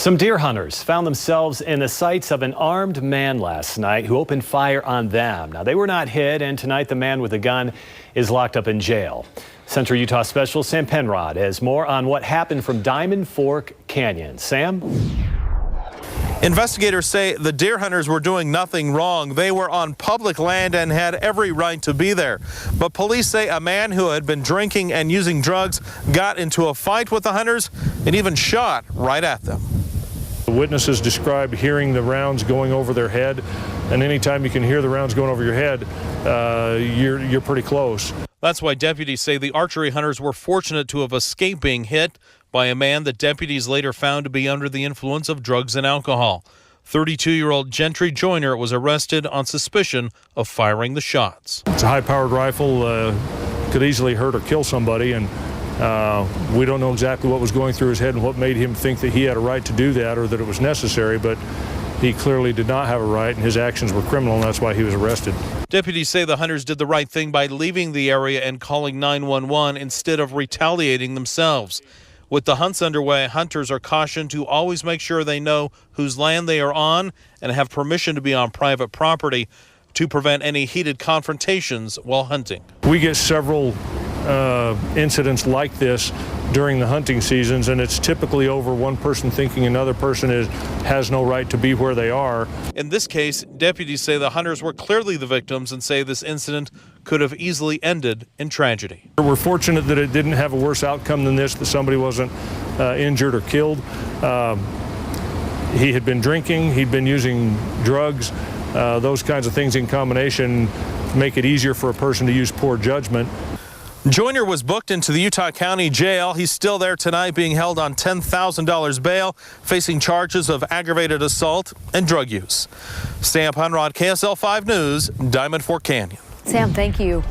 Some deer hunters found themselves in the sights of an armed man last night who opened fire on them. Now, they were not hit, and tonight the man with the gun is locked up in jail. Central Utah Special Sam Penrod has more on what happened from Diamond Fork Canyon. Sam? Investigators say the deer hunters were doing nothing wrong. They were on public land and had every right to be there. But police say a man who had been drinking and using drugs got into a fight with the hunters and even shot right at them. The witnesses described hearing the rounds going over their head, and anytime you can hear the rounds going over your head, you're pretty close. That's why deputies say the archery hunters were fortunate to have escaped being hit by a man that deputies later found to be under the influence of drugs and alcohol. 32-year-old Gentry Joyner was arrested on suspicion of firing the shots. It's a high-powered rifle, could easily hurt or kill somebody, and we don't know exactly what was going through his head and what made him think that he had a right to do that or that it was necessary, but he clearly did not have a right, and his actions were criminal, and that's why he was arrested. Deputies say the hunters did the right thing by leaving the area and calling 911 instead of retaliating themselves. With the hunts underway, hunters are cautioned to always make sure they know whose land they are on and have permission to be on private property to prevent any heated confrontations while hunting. We get several incidents like this during the hunting seasons, and it's typically over one person thinking another person has no right to be where they are. In this case, deputies say the hunters were clearly the victims and say this incident could have easily ended in tragedy. We're fortunate that it didn't have a worse outcome than this, that somebody wasn't injured or killed. He had been drinking, he'd been using drugs. Those kinds of things in combination make it easier for a person to use poor judgment. Joyner was booked into the Utah County Jail. He's still there tonight, being held on $10,000 bail, facing charges of aggravated assault and drug use. Sam Penrod, KSL 5 News, Diamond Fork Canyon. Sam, thank you.